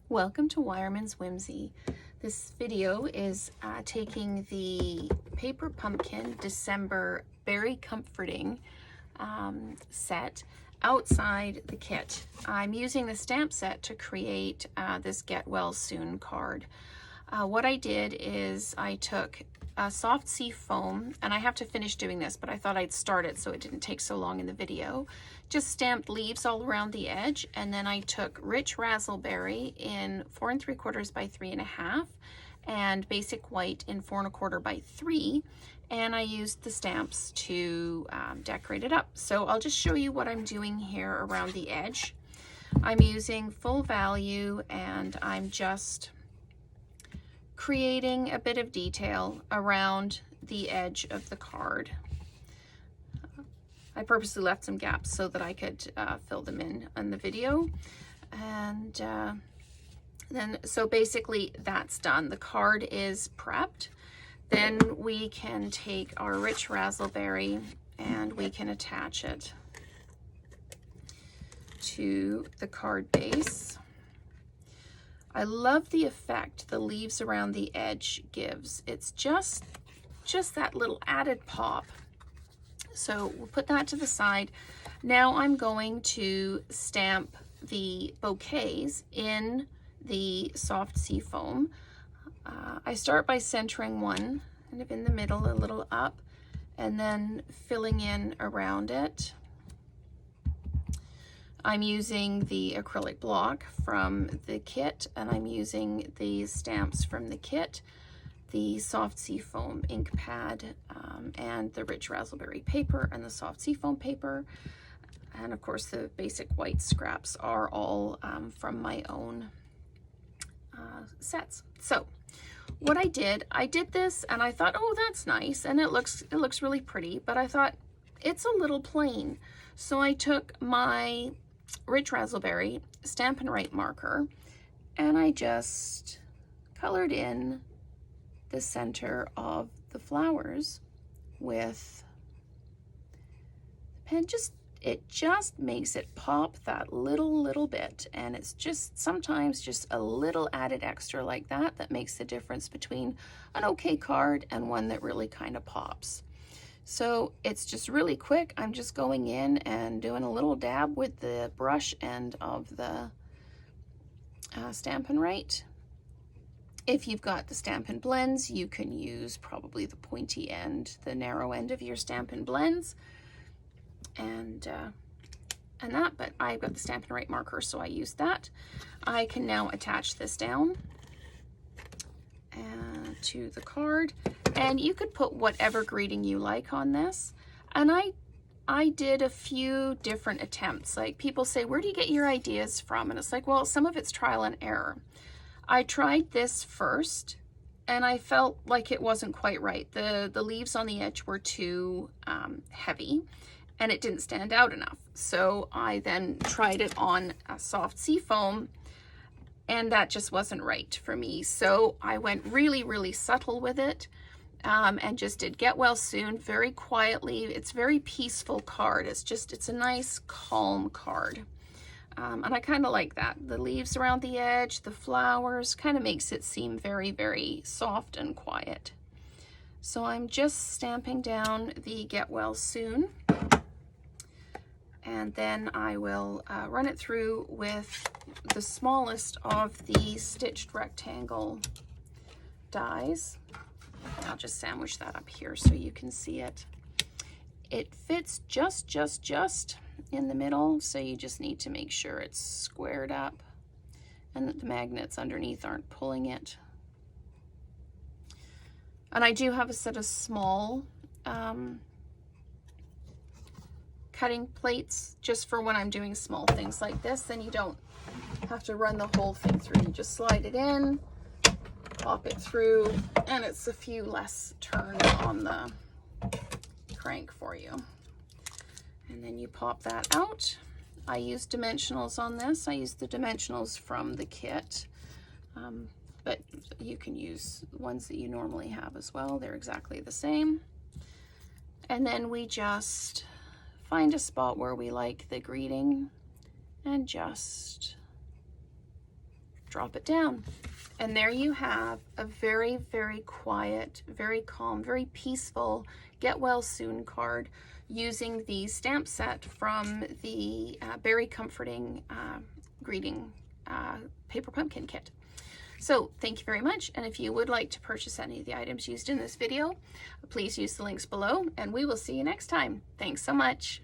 Welcome to Wireman's Whimsy. This video is taking the Paper Pumpkin December Very Comforting set outside the kit. I'm using the stamp set to create this Get Well Soon card. What I did is I took soft seafoam, and I have to finish doing this, but I thought I'd start it so it didn't take so long in the video. Just stamped leaves all around the edge, and then I took rich razzleberry in 4 3/4 by 3.5 and basic white in 4 1/4 by 3, and I used the stamps to decorate it up. So I'll just show you what I'm doing here around the edge. I'm using full value, and I'm just creating a bit of detail around the edge of the card. I purposely left some gaps so that I could fill them in the video. And then, so basically that's done. The card is prepped. Then we can take our rich razzleberry and we can attach it to the card base. I love the effect the leaves around the edge gives. It's just that little added pop. So we'll put that to the side. Now I'm going to stamp the bouquets in the soft seafoam. I start by centering one, kind of in the middle, a little up, and then filling in around it. I'm using the acrylic block from the kit, and I'm using the stamps from the kit, the soft seafoam ink pad, and the rich razzleberry paper and the soft seafoam paper. And of course the basic white scraps are all from my own sets. So what I did this, and I thought, oh, that's nice, and it looks really pretty, but I thought it's a little plain. So I took my rich razzleberry Stampin' Up marker, and I just colored in the center of the flowers with the pen. It just makes it pop that little bit, and it's just sometimes just a little added extra like that makes the difference between an okay card and one that really kind of pops. So it's just really quick. I'm just going in and doing a little dab with the brush end of the Stampin' Up. If you've got the Stampin' Blends, you can use probably the pointy end, the narrow end of your Stampin' Blends, and that. But I've got the Stampin' Up marker, so I used that. I can now attach this down to the card, and you could put whatever greeting you like on this. And I did a few different attempts. Like, people say, where do you get your ideas from? And it's like, well, some of it's trial and error. I tried this first, and I felt like it wasn't quite right. The leaves on the edge were too heavy, and it didn't stand out enough. So I then tried it on a soft seafoam, and that just wasn't right for me. So I went really subtle with it, and just did Get Well Soon very quietly. It's a very peaceful card. It's a nice, calm card. And I kind of like that. The leaves around the edge, the flowers, kind of makes it seem very soft and quiet. So I'm just stamping down the Get Well Soon. And then I will run it through with the smallest of the stitched rectangle dies. I'll just sandwich that up here so you can see it. It fits just in the middle, so you just need to make sure it's squared up and that the magnets underneath aren't pulling it. And I do have a set of small cutting plates just for when I'm doing small things like this. Then you don't have to run the whole thing through. You just slide it in, pop it through, and it's a few less turns on the crank for you. And then you pop that out. I use dimensionals on this. I use the dimensionals from the kit, but you can use ones that you normally have as well. They're exactly the same. And then we just find a spot where we like the greeting and just drop it down. And there you have a very, very quiet, very calm, very peaceful get well soon card using the stamp set from the Beary Comforting Greeting Paper Pumpkin Kit. So thank you very much, and if you would like to purchase any of the items used in this video, please use the links below, and we will see you next time. Thanks so much.